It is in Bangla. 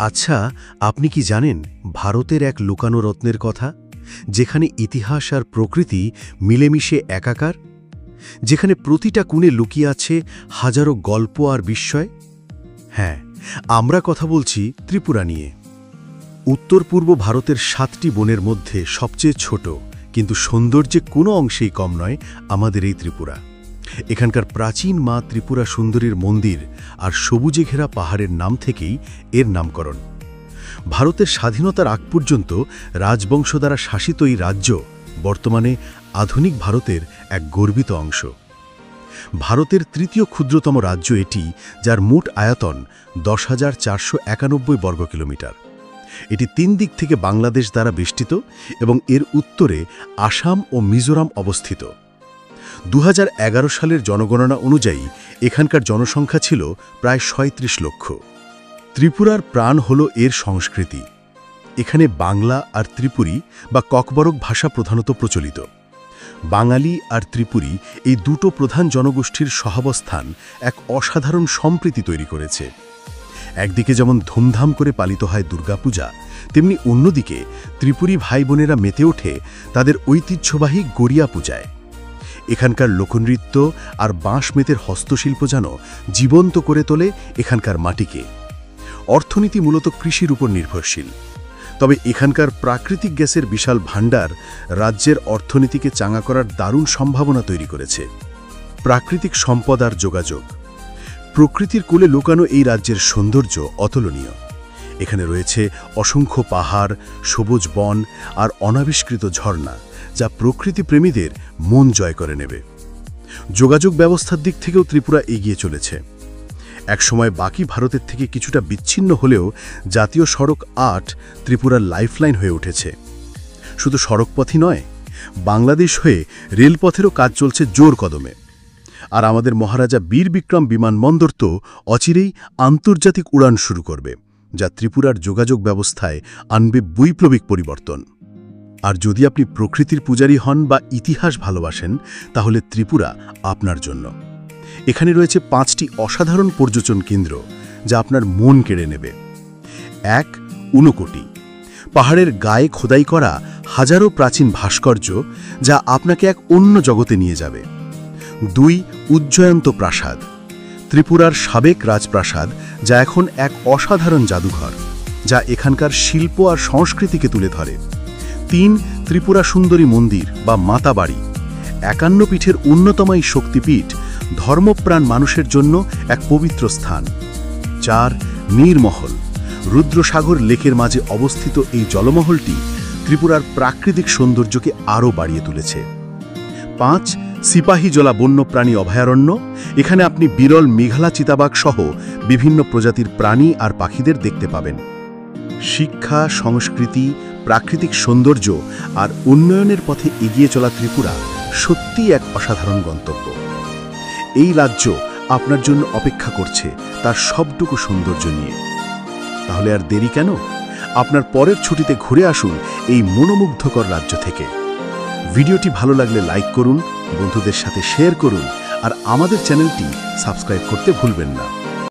আচ্ছা, আপনি কি জানেন ভারতের এক লুকানো রত্নের কথা, যেখানে ইতিহাস আর প্রকৃতি মিলেমিশে একাকার, যেখানে প্রতিটা কোণে লুকিয়ে আছে হাজারো গল্প আর বিস্ময়? হ্যাঁ, আমরা কথা বলছি ত্রিপুরা নিয়ে। উত্তর পূর্ব ভারতের 7টি বনের মধ্যে সবচেয়ে ছোট, কিন্তু সৌন্দর্যে কোনো অংশেই কম নয় আমাদের এই ত্রিপুরা। এখানকার প্রাচীন মা ত্রিপুরা সুন্দরীর মন্দির আর সবুজে ঘেরা পাহাড়ের নাম থেকেই এর নামকরণ। ভারতের স্বাধীনতার আগ পর্যন্ত রাজবংশ দ্বারা শাসিত এই রাজ্য বর্তমানে আধুনিক ভারতের এক গর্বিত অংশ। ভারতের তৃতীয় ক্ষুদ্রতম রাজ্য এটি, যার মোট আয়তন 10,491 বর্গ কিলোমিটার। এটি 3 দিক থেকে বাংলাদেশ দ্বারা বেষ্টিত এবং এর উত্তরে আসাম ও মিজোরাম অবস্থিত। 2011 সালের জনগণনা অনুযায়ী এখানকার জনসংখ্যা ছিল প্রায় 37 লক্ষ। ত্রিপুরার প্রাণ হল এর সংস্কৃতি। এখানে বাংলা আর ত্রিপুরী বা ককবরক ভাষা প্রধানত প্রচলিত। বাঙালি আর ত্রিপুরী এই দুটো প্রধান জনগোষ্ঠীর সহাবস্থান এক অসাধারণ সম্প্রীতি তৈরি করেছে। একদিকে যেমন ধুমধাম করে পালিত হয় দুর্গাপূজা, তেমনি অন্যদিকে ত্রিপুরী ভাই বোনেরা মেতে ওঠে তাদের ঐতিহ্যবাহী গড়িয়া পূজায়। এখানকার লোকনৃত্য আর বাঁশ মেতের হস্তশিল্প যেন জীবন্ত করে তোলে এখানকার মাটিকে। অর্থনীতি মূলত কৃষির উপর নির্ভরশীল, তবে এখানকার প্রাকৃতিক গ্যাসের বিশাল ভাণ্ডার রাজ্যের অর্থনীতিকে চাঙা করার দারুণ সম্ভাবনা তৈরি করেছে। প্রাকৃতিক সম্পদ আর যোগাযোগ। প্রকৃতির কোলে লুকানো এই রাজ্যের সৌন্দর্য অতুলনীয়। এখানে রয়েছে অসংখ্য পাহাড়, সবুজ বন আর অনাবিষ্কৃত ঝর্ণা, যা প্রকৃতিপ্রেমীদের মন জয় করে নেবে। যোগাযোগ ব্যবস্থার দিক থেকেও ত্রিপুরা এগিয়ে চলেছে। একসময় বাকি ভারতের থেকে কিছুটা বিচ্ছিন্ন হলেও জাতীয় সড়ক ৮ ত্রিপুরার লাইফলাইন হয়ে উঠেছে। শুধু সড়কপথই নয়, বাংলাদেশ হয়ে রেলপথেরও কাজ চলছে জোর কদমে। আর আমাদের মহারাজা বীর বিক্রম বিমানবন্দর তো অচিরেই আন্তর্জাতিক উড়ান শুরু করবে, যা ত্রিপুরার যোগাযোগ ব্যবস্থায় আনবে বৈপ্লবিক পরিবর্তন। আর যদি আপনি প্রকৃতির পূজারী হন বা ইতিহাস ভালোবাসেন, তাহলে ত্রিপুরা আপনার জন্য। এখানে রয়েছে 5টি অসাধারণ পর্যটন কেন্দ্র, যা আপনার মন কেড়ে নেবে। 1. ঊনকোটি, পাহাড়ের গায়ে খোদাই করা হাজারো প্রাচীন ভাস্কর্য, যা আপনাকে এক অন্য জগতে নিয়ে যাবে। 2. উজ্জয়ন্ত প্রাসাদ, ত্রিপুরার সাবেক রাজপ্রাসাদ, যা এখন এক অসাধারণ জাদুঘর, যা এখানকার শিল্প আর সংস্কৃতিকে তুলে ধরে। 3. ত্রিপুরা সুন্দরী মন্দির বা মাতা বাড়ি, 51 পীঠের অন্যতম এই শক্তিপীঠ, ধর্মপ্রাণ মানুষের জন্য এক পবিত্র স্থান। 4. নীরমহল, রুদ্রসাগর লেকের মাঝে অবস্থিত এই জলমহলটি ত্রিপুরার প্রাকৃতিক সৌন্দর্যকে আরও বাড়িয়ে তুলেছে। 5. সিপাহীজলা বন্যপ্রাণী অভয়ারণ্য, এখানে আপনি বিরল মেঘালা চিতাবাঘ সহ বিভিন্ন প্রজাতির প্রাণী আর পাখিদের দেখতে পাবেন। শিক্ষা, সংস্কৃতি, প্রাকৃতিক সৌন্দর্য আর উন্নয়নের পথে এগিয়ে চলা ত্রিপুরা সত্যিই এক অসাধারণ গন্তব্য। এই রাজ্য আপনার জন্য অপেক্ষা করছে তার সবটুকু সৌন্দর্য নিয়ে। তাহলে আর দেরি কেন? আপনার পরের ছুটিতে ঘুরে আসুন এই মনোমুগ্ধকর রাজ্য থেকে। ভিডিওটি ভালো লাগলে লাইক করুন, বন্ধুদের সাথে শেয়ার করুন আর আমাদের চ্যানেলটি সাবস্ক্রাইব করতে ভুলবেন না।